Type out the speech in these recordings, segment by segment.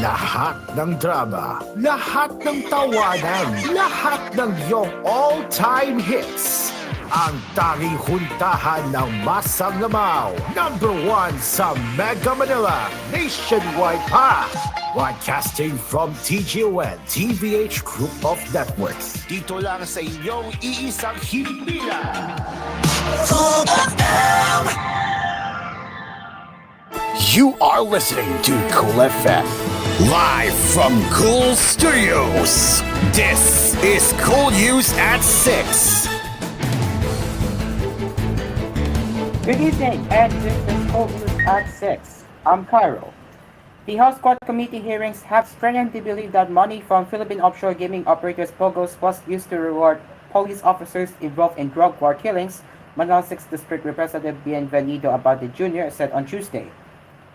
Lahat ng drama, lahat ng tawanan, lahat ng iyong all-time hits. Ang tanging huntahan ng Masang Lamaw, #1 sa Mega Manila, nationwide pa. Broadcasting from TGON, TVH Group of Networks. Dito lang sa inyong iisang himpilan. You are listening to Cool FM. Live from Cool Studios. This is koolNews at 6. Good evening, and this is koolNews at 6. I'm Cairo. The House Court Committee hearings have strengthened the belief that money from Philippine offshore gaming operators POGOs was used to reward police officers involved in drug war killings, Manila 6th District Representative Bienvenido Abate Jr. said on Tuesday.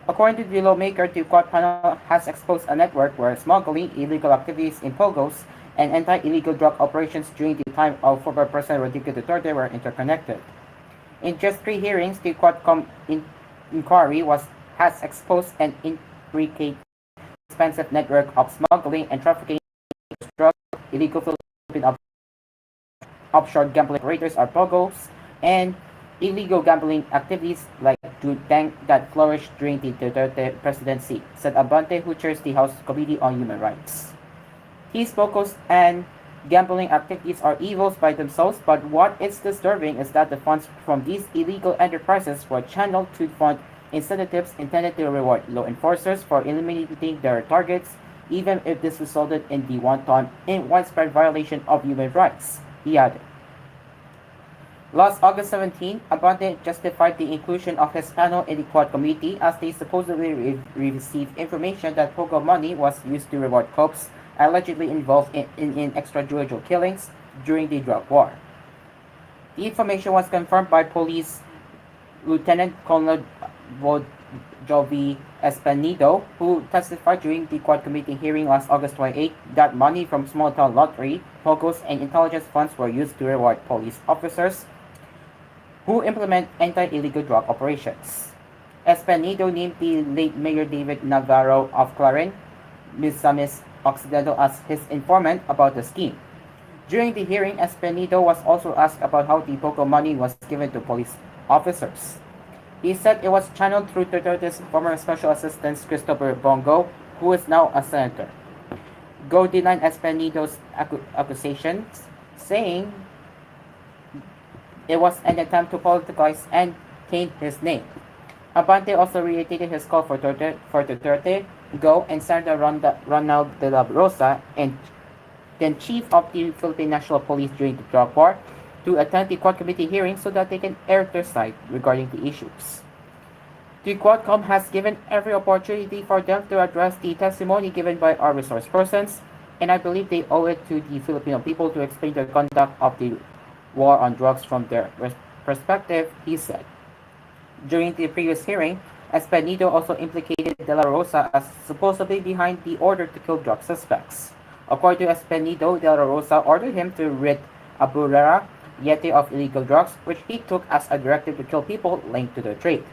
According to the lawmaker, the court panel has exposed a network where smuggling, illegal activities in POGOs, and anti-illegal drug operations during the time of former President Rodrigo Duterte were interconnected. In just 3 hearings, the court inquiry has exposed an intricate, expensive network of smuggling and trafficking of drugs, illegal Philippine offshore gambling operators or POGOs, and illegal gambling activities like Dutang that flourished during the Duterte presidency, said Abante, who chairs the House Committee on Human Rights. These POGOs and gambling activities are evils by themselves, but what is disturbing is that the funds from these illegal enterprises were channeled to fund incentives intended to reward law enforcers for eliminating their targets, even if this resulted in the wanton and widespread violation of human rights, he added. Last August 17, Abante justified the inclusion of his panel in the Quad Committee as they supposedly received information that POGO money was used to reward cops allegedly involved in extrajudicial killings during the drug war. The information was confirmed by Police Lieutenant Colonel Jovi Espanido, who testified during the Quad Committee hearing last August 28 that money from small town lottery, POGOs, and intelligence funds were used to reward police officers who implement anti-illegal drug operations. Espanido named the late Mayor David Navarro of Clarin, Misamis Occidental, as his informant about the scheme. During the hearing, Espanido was also asked about how the POGO money was given to police officers. He said it was channeled through Duterte's former Special Assistant Christopher Bongo, who is now a senator. Go denied Espanido's accusations, saying it was an attempt to politicize and taint his name. Abante also reiterated his call for Duterte, Go, and Senator Ronald de la Rosa, and then Chief of the Philippine National Police during the drug war, to attend the Quad Committee hearing so that they can air their side regarding the issues. The Quadcom has given every opportunity for them to address the testimony given by our resource persons, and I believe they owe it to the Filipino people to explain their conduct of the war on drugs from their perspective, he said. During the previous hearing, Espanido also implicated De La Rosa as supposedly behind the order to kill drug suspects. According to Espanido, De La Rosa ordered him to rid Aburrera Yete of illegal drugs, which he took as a directive to kill people linked to the trade.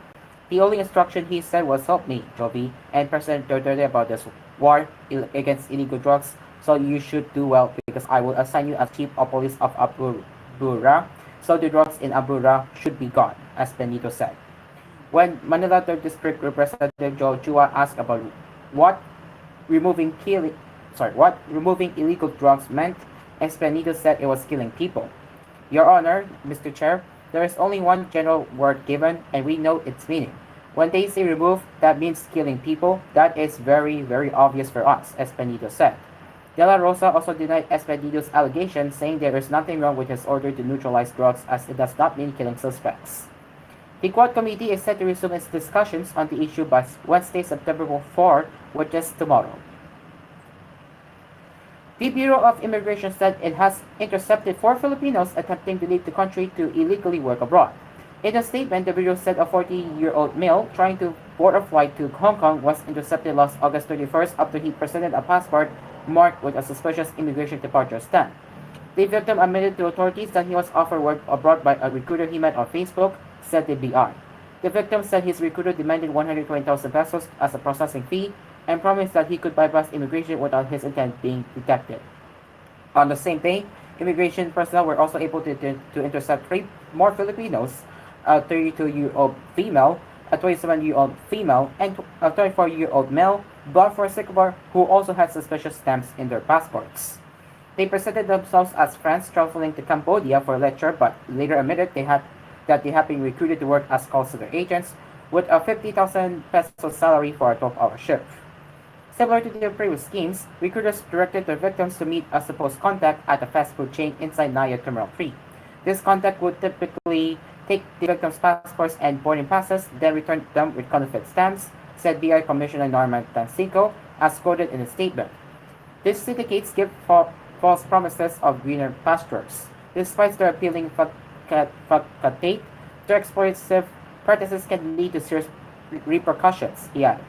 The only instruction, he said, was help me, Jovi, and President Duterte about this war against illegal drugs, so you should do well because I will assign you as chief of police of Aburrera, so the drugs in Aburrera should be gone, as Benito said. When Manila 3rd District Representative Joe Chua asked about what removing illegal drugs meant, Espanido said it was killing people. Your Honor, Mr. Chair, there is only one general word given, and we know its meaning. When they say remove, that means killing people. That is very, very obvious for us, Espanido said. De La Rosa also denied Espanido's allegation, saying there is nothing wrong with his order to neutralize drugs as it does not mean killing suspects. The Quad Committee is set to resume its discussions on the issue by Wednesday, September 4, which is tomorrow. The Bureau of Immigration said it has intercepted 4 Filipinos attempting to leave the country to illegally work abroad. In a statement, the Bureau said a 40-year-old male trying to board a flight to Hong Kong was intercepted last August 31st after he presented a passport marked with a suspicious immigration departure stamp. The victim admitted to authorities that he was offered work abroad by a recruiter he met on Facebook, said the BI. The victim said his recruiter demanded 120,000 pesos as a processing fee, and promised that he could bypass immigration without his intent being detected. On the same day, immigration personnel were also able to intercept three more Filipinos, a 32-year-old female, a 27-year-old female, and a 34-year-old male, bound for Singapore, who also had suspicious stamps in their passports. They presented themselves as friends traveling to Cambodia for a lecture, but later admitted that they had been recruited to work as call center agents with a 50,000 peso salary for a 12-hour shift. Similar to their previous schemes, recruiters directed their victims to meet a supposed contact at a fast food chain inside Naya Terminal 3. This contact would typically take the victims' passports and boarding passes, then return them with counterfeit stamps, said BI Commissioner Norman Tancico, as quoted in a statement. These syndicates give false promises of greener pastures. Despite their appealing facade, their exploitative practices can lead to serious repercussions, he added.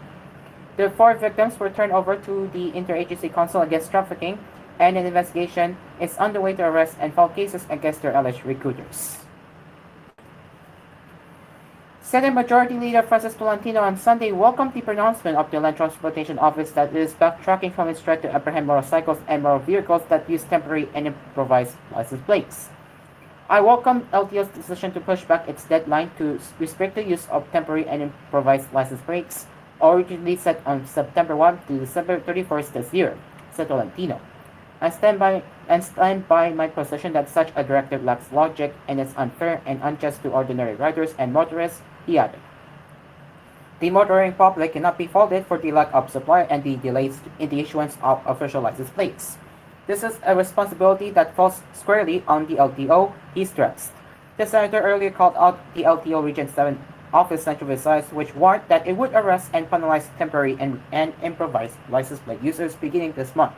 The four victims were turned over to the Interagency Council Against Trafficking, and an investigation is underway to arrest and file cases against their alleged recruiters. Senate Majority Leader Francis Tolentino on Sunday welcomed the pronouncement of the Land Transportation Office that it is backtracking from its threat to apprehend motorcycles and motor vehicles that use temporary and improvised license plates. I welcome LTO's decision to push back its deadline to restrict the use of temporary and improvised license plates, originally set on September 1 to December 31st this year, said Tolentino. I stand by my position that such a directive lacks logic and is unfair and unjust to ordinary riders and motorists, he added. The motoring public cannot be faulted for the lack of supply and the delays in the issuance of official license plates. This is a responsibility that falls squarely on the LTO, he stressed. The senator earlier called out the LTO Region 7 Office Central Visayas, which warned that it would arrest and penalize temporary and improvised license plate users beginning this month.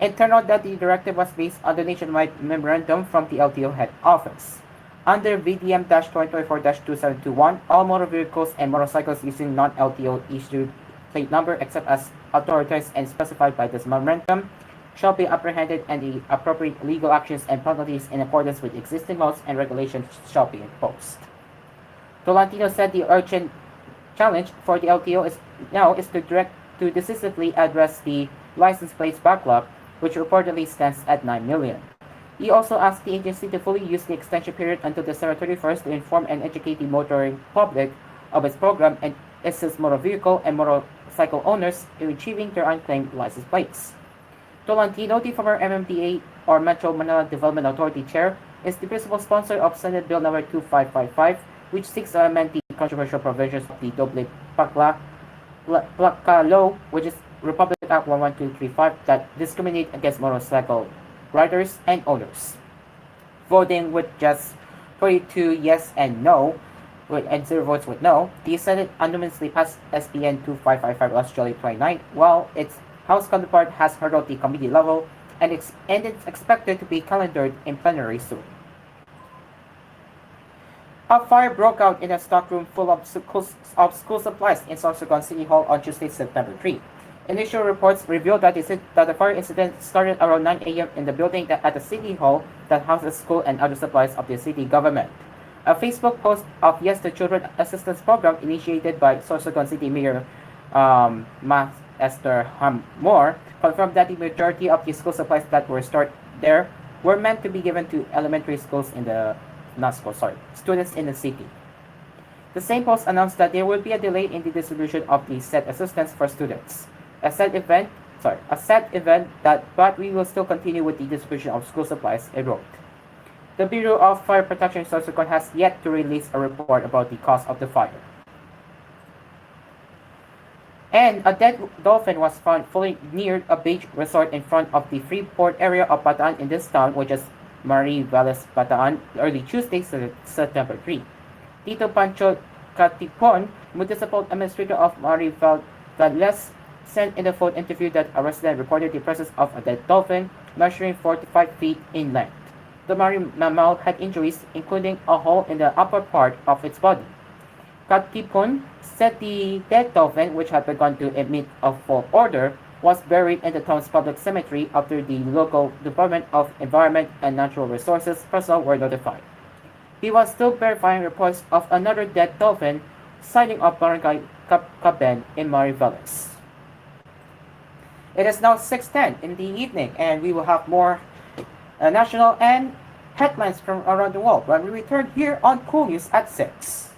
It turned out that the directive was based on the nationwide memorandum from the LTO head office. Under VDM-2024-2721, all motor vehicles and motorcycles using non-LTO issued plate number except as authorized and specified by this memorandum shall be apprehended, and the appropriate legal actions and penalties in accordance with existing laws and regulations shall be imposed. Tolentino said the urgent challenge for the LTO is to decisively address the license plates backlog, which reportedly stands at 9 million. He also asked the agency to fully use the extension period until December 31st to inform and educate the motoring public of its program and assist motor vehicle and motorcycle owners in retrieving their unclaimed license plates. Tolentino, the former MMDA or Metro Manila Development Authority chair, is the principal sponsor of Senate Bill No. 2555, which seeks to amend the controversial provisions of the Doble Placa Law, which is Republic Act 11235, that discriminate against motorcycle riders and owners. Voting with just 42 yes and no, and 0 votes with no, the Senate unanimously passed SBN 2555 last July 29, while its House counterpart has hurdled the committee level and it's expected to be calendared in plenary soon. A fire broke out in a stockroom full of school supplies in Sorsogon City Hall on Tuesday, September 3. Initial reports revealed that the fire incident started around 9 a.m. in the building at the City Hall that houses school and other supplies of the city government. A Facebook post of Yes to Children Assistance Program initiated by Sorsogon City Mayor Esther Moore confirmed that the majority of the school supplies that were stored there were meant to be given to elementary schools students in the city. The same post announced that there will be a delay in the distribution of the said assistance for students. A set event but we will still continue with the distribution of school supplies, it wrote. The Bureau of Fire Protection in Sorsogon has yet to release a report about the cause of the fire. And a dead dolphin was found fully near a beach resort in front of the Freeport area of Bataan in this town, which is Marie Valles, Bataan, early Tuesday, September 3. Tito Pancho Catipon, Municipal Administrator of Marie Valles, said in the phone interview that a resident reported the presence of a dead dolphin measuring 45 feet in length. The marine mammal had injuries, including a hole in the upper part of its body. Katipon said the dead dolphin, which had begun to emit a full odor, was buried in the town's public cemetery after the local Department of Environment and Natural Resources personnel were notified. He was still verifying reports of another dead dolphin sighting of Barangay Caben in Mariveles. It is now 6:10 in the evening, and we will have more national and headlines from around the world when we return here on Cool News at 6.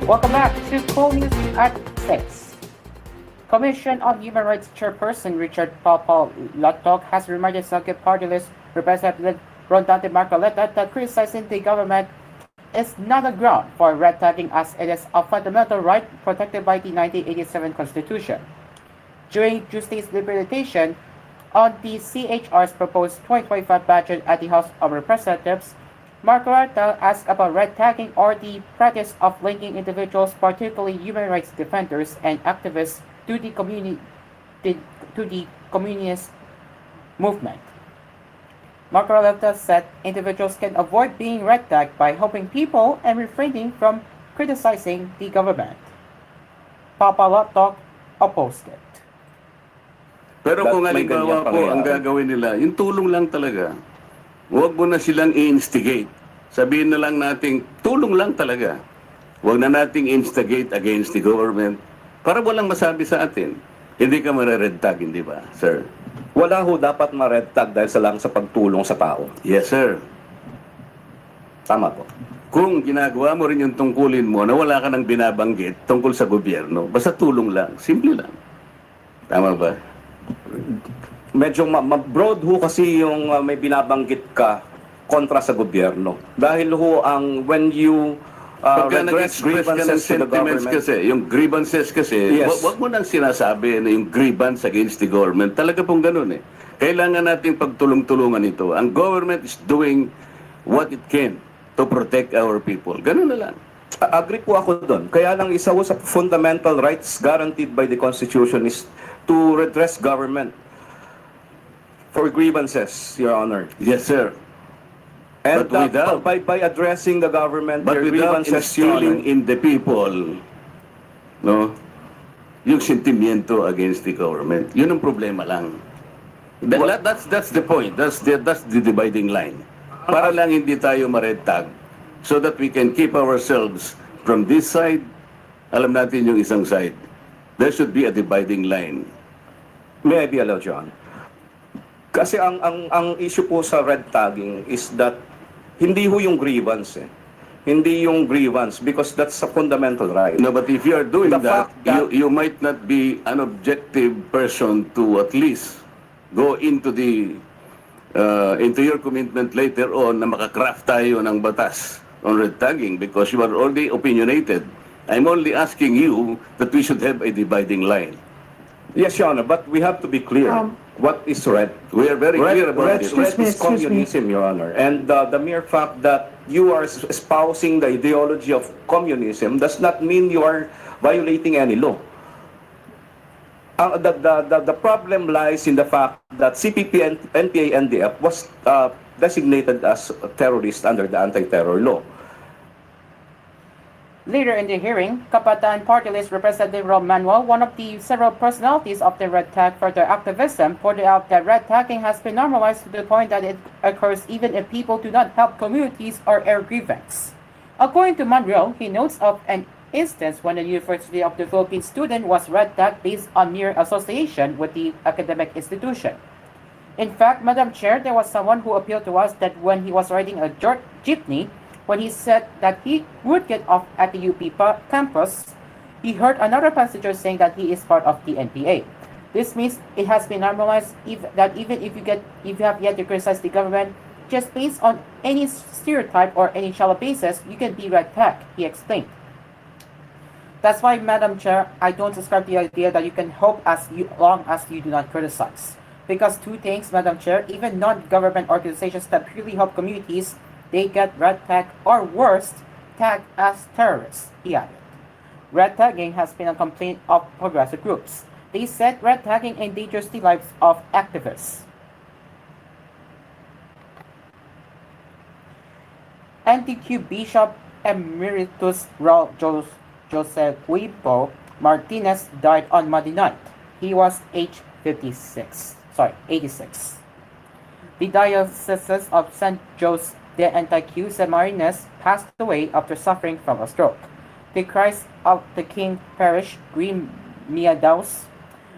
Welcome back to koolNews at 6. Commission on Human Rights Chairperson Richard Papalotok has reminded Circuit Party List Representative Rondante Marcoleta that criticizing the government is not a ground for red tagging as it is a fundamental right protected by the 1987 Constitution. During Tuesday's deliberatation on the CHR's proposed 2025 budget at the House of Representatives, Marcoleta asked about red tagging or the practice of linking individuals, particularly human rights defenders and activists, to the communist movement. Marcoleta said individuals can avoid being red tagged by helping people and refraining from criticizing the government. Papalotok opposed it. Pero kung May halimbawa ganyan po ang pangyayari. gagawin nila, yung tulong lang talaga. Huwag mo na silang i-instigate. Sabihin na lang natin, tulong lang talaga. Huwag na nating instigate against the government para walang masabi sa atin. Hindi ka mare-red tag, hindi ba, sir? Wala ho dapat ma-red tag dahil sa lang sa pagtulong sa tao. Yes, sir. Tama po. Kung ginagawa mo rin yung tungkulin mo na wala ka nang binabanggit tungkol sa gobyerno, basta tulong lang. Simple lang. Tama ba? Medyo broad ho kasi yung may binabanggit ka kontra sa gobyerno. Dahil ho when you Pagka redress nag-express ka ng grievances to the sentiments government, kasi, yung grievances kasi, Yes. wag mo nang sinasabi na yung grievance against the government. Talaga pong ganun eh. Kailangan nating pagtulong-tulungan ito. Ang government is doing what it can to protect our people. Ganun na lang. agree po ako doon. Kaya lang isa ho sa fundamental rights guaranteed by the Constitution is to redress government for grievances, Your Honor. Yes, sir. And But without- by addressing the government, But their without grievances, Your instilling Honor, in the people, no, yung sentimiento against the government. Yun ang problema lang. That's the point. That's the dividing line. Para lang hindi tayo ma-red tag so that we can keep ourselves from this side. Alam natin yung isang side. There should be a dividing line. may I be allowed, John? Kasi ang issue po sa red tagging is that hindi ho yung grievance eh. Hindi yung grievance because that's a fundamental right. No, but if you are doing The that, fact that- you might not be an objective person to at least go into into your commitment later on na makakraft tayo ng batas on red tagging because you are already opinionated. I'm only asking you that we should have a dividing line. Yes, Your Honor, but we have to be clear. What is red? We are very clear about this. Red is communism, Your Honor. And the mere fact that you are espousing the ideology of communism does not mean you are violating any law. The problem lies in the fact that CPP and NPA NDF was designated as a terrorist under the anti-terror law. Later in the hearing, Kapatan Party List Representative Rob Manuel, one of the several personalities of the red tag for their activism, pointed out that red tagging has been normalized to the point that it occurs even if people do not help communities or air grievance. According to Manuel, he notes of an instance when a University of the Philippines student was red tagged based on mere association with the academic institution. In fact, Madam Chair, there was someone who appealed to us that when he was riding a jeepney, when he said that he would get off at the UP campus, he heard another passenger saying that he is part of the NPA. This means it has been normalized that even if you have yet to criticize the government, just based on any stereotype or any shallow basis, you can be red tagged, he explained. That's why, Madam Chair, I don't subscribe to the idea that you can help as long as you do not criticize. Because two things, Madam Chair, even non-government organizations that purely help communities, they get red tagged or worse, tagged as terrorists, he added. Red tagging has been a complaint of progressive groups. They said red tagging endangers the lives of activists. NTQ Bishop Emeritus Joseph Huipo Martinez died on Monday night. He was age 86. The Diocese of St. Joe's de NTQ Martinez passed away after suffering from a stroke. The Christ of the King Parish, Green Miadaus,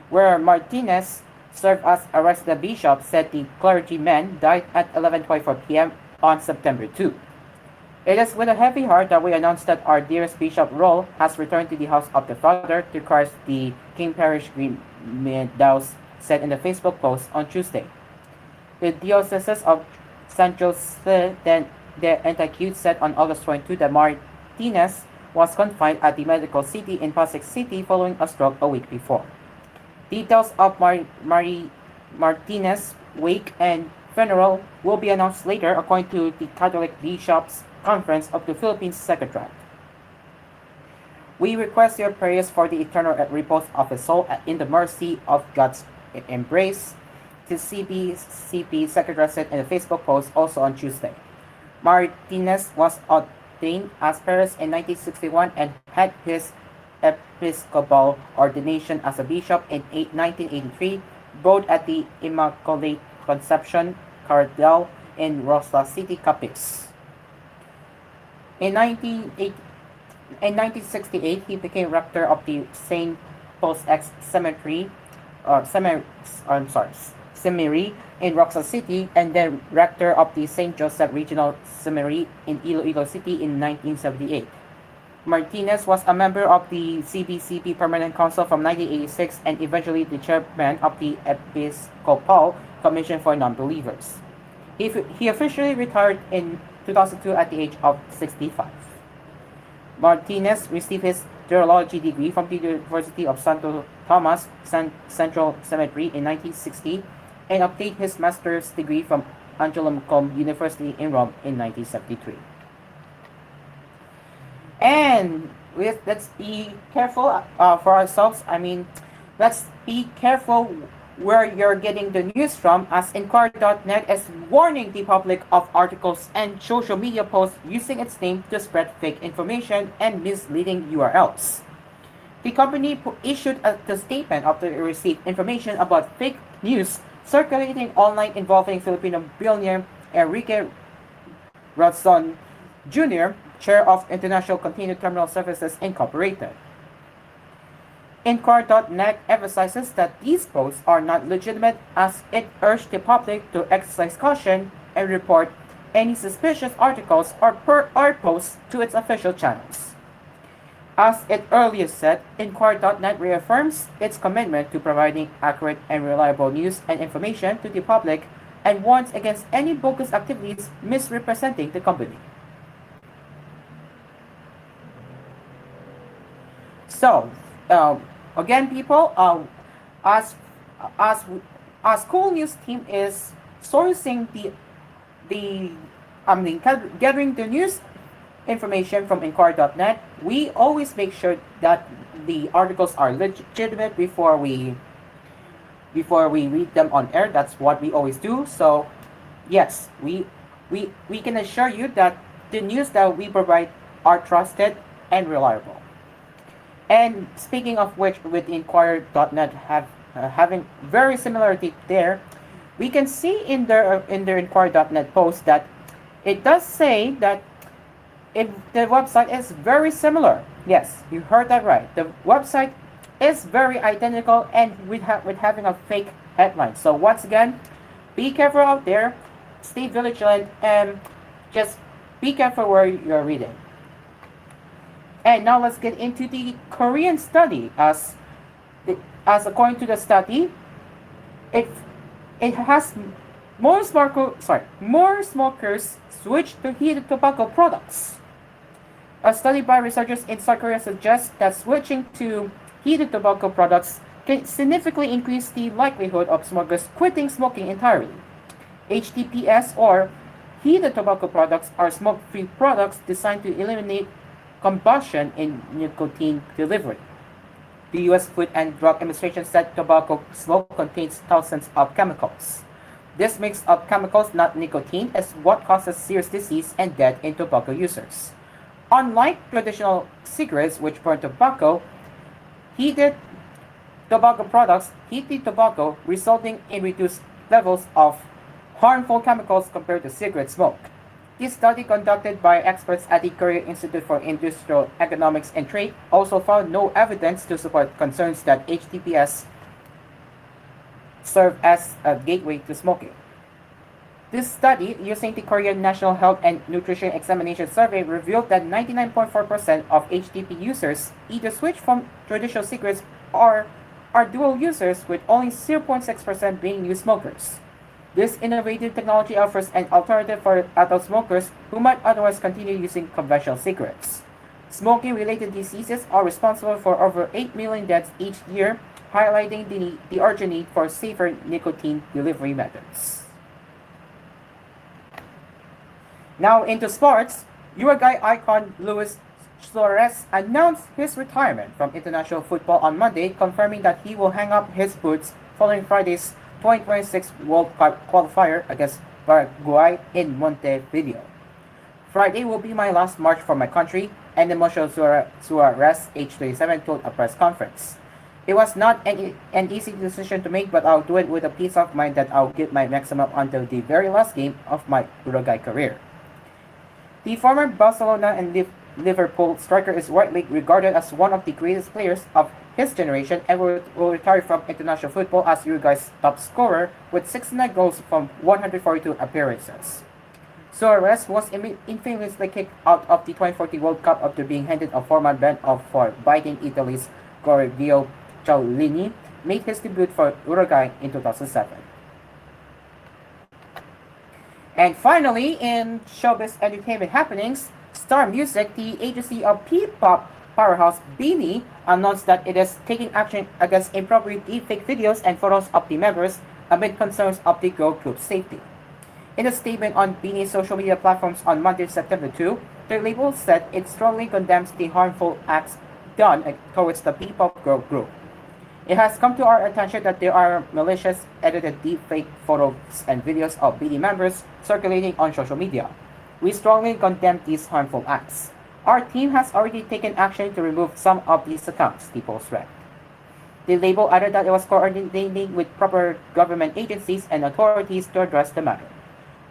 where Martinez served as a resident bishop, said the clergyman died at 11:24 p.m. on September 2. It is with a heavy heart that we announce that our dearest Bishop Roll has returned to the house of the Father to Christ, the King Parish Green Meadows said in the Facebook post on Tuesday. The Diocese of San Jose de Antioquia said on August 22 that Martinez was confined at the medical city in Pasig City following a stroke a week before. Details of Martinez's wake and funeral will be announced later, according to the Catholic Bishops' Conference of the Philippines Secretariat. We request your prayers for the eternal repose of his soul in the mercy of God's embrace, the CBCP Secretary said in a Facebook post also on Tuesday. Martinez was ordained as priest in 1961 and had his episcopal ordination as a bishop in 1983, both at the Immaculate Conception Cathedral in Rosa City, Capiz. In 1968, he became rector of the St. Paul's X Cemetery, Seminary in Roxa City, and then rector of the St. Joseph Regional Seminary in Iloilo City in 1978. Martinez was a member of the CBCP Permanent Council from 1986 and eventually the chairman of the Episcopal Commission for Non-Believers. He officially retired in 2002 at the age of 65. Martinez received his theology degree from the University of Santo Tomas Central Cemetery in 1960 and obtained his master's degree from Angelum Cum University in Rome in 1973. And let's be careful for ourselves. Let's be careful where you're getting the news from, as Inquirer.net is warning the public of articles and social media posts using its name to spread fake information and misleading URLs. The company issued a statement after it received information about fake news circulating online involving Filipino billionaire Enrique Razon Jr., chair of International Container Terminal Services Incorporated. Inquirer.net emphasizes that these posts are not legitimate, as it urged the public to exercise caution and report any suspicious articles or posts to its official channels. As it earlier said, Inquirer.net reaffirms its commitment to providing accurate and reliable news and information to the public and warns against any bogus activities misrepresenting the company. So, again, people, as koolNews team is sourcing gathering the news information from Inquirer.net, we always make sure that the articles are legitimate before we read them on air. That's what we always do. So, yes, we can assure you that the news that we provide are trusted and reliable. And speaking of which, with Inquirer.net having very similarity there, we can see in their Inquirer.net post that it does say that the website is very similar. Yes, you heard that right. The website is very identical and with having a fake headline. So once again, be careful out there, stay vigilant, and just be careful where you're reading. And now let's get into the Korean study. As according to the study, it has more smokers switch to heated tobacco products. A study by researchers in South Korea suggests that switching to heated tobacco products can significantly increase the likelihood of smokers quitting smoking entirely. HTPS, or heated tobacco products, are smoke-free products designed to eliminate combustion in nicotine delivery. The U.S. Food and Drug Administration said tobacco smoke contains thousands of chemicals. This mix of chemicals, not nicotine, is what causes serious disease and death in tobacco users. Unlike traditional cigarettes, which burn tobacco, heated tobacco products heat the tobacco, resulting in reduced levels of harmful chemicals compared to cigarette smoke. This study, conducted by experts at the Korea Institute for Industrial Economics and Trade, also found no evidence to support concerns that HTPS serve as a gateway to smoking. This study, using the Korean National Health and Nutrition Examination Survey, revealed that 99.4% of HTP users either switch from traditional cigarettes or are dual users, with only 0.6% being new smokers. This innovative technology offers an alternative for adult smokers who might otherwise continue using conventional cigarettes. Smoking-related diseases are responsible for over 8 million deaths each year, highlighting the urgent need for safer nicotine delivery methods. Now into sports, Uruguay icon Luis Suarez announced his retirement from international football on Monday, confirming that he will hang up his boots following Friday's 2026 World Cup qualifier against Paraguay in Montevideo. Friday will be my last march for my country, and emotional Suarez, age 27, told a press conference. It was not an easy decision to make, but I'll do it with a peace of mind that I'll give my maximum until the very last game of my Uruguay career. The former Barcelona and Liverpool striker is widely regarded as one of the greatest players of his generation and will retire from international football as Uruguay's top scorer with 69 goals from 142 appearances. Suarez was infamously kicked out of the 2014 World Cup after being handed a 4-month ban for biting Italy's Giorgio Chiellini, made his debut for Uruguay in 2007. And finally, in showbiz entertainment happenings, Star Music, the agency of P-pop powerhouse BINI, announced that it is taking action against inappropriate deepfake videos and photos of the members amid concerns of the girl group's safety. In a statement on BINI's social media platforms on Monday, September 2, the label said it strongly condemns the harmful acts done towards the P-pop girl group. It has come to our attention that there are malicious edited deepfake photos and videos of BINI members circulating on social media. We strongly condemn these harmful acts. Our team has already taken action to remove some of these accounts, the post read. The label added that it was coordinating with proper government agencies and authorities to address the matter.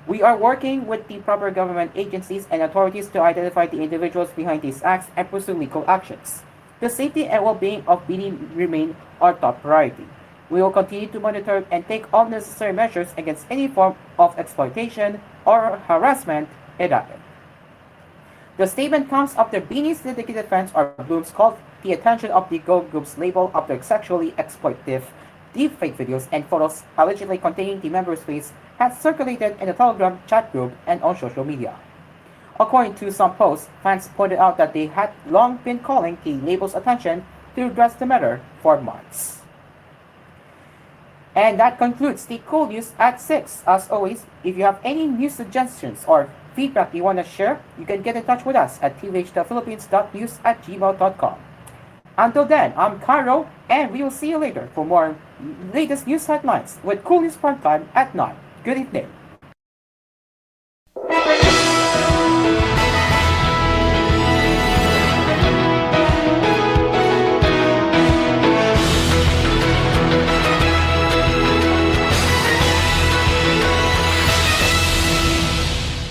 We are working with the proper government agencies and authorities to identify the individuals behind these acts and pursue legal actions. The safety and well-being of BINI remain our top priority. We will continue to monitor and take all necessary measures against any form of exploitation or harassment, it added. The statement comes after BINI's dedicated fans or Blooms called the attention of the girl group's label after sexually exploitative deepfake videos and photos allegedly containing the members' face had circulated in the Telegram chat group and on social media. According to some posts, fans pointed out that they had long been calling the label's attention to address the matter for months. And that concludes the koolNews at 6. As always, if you have any news suggestions or feedback you want to share, you can get in touch with us at tvhphilippines.news@gmail.com. Until then, I'm Cairo, and we will see you later for more latest news headlines with koolNews Prime Time at 9. Good evening.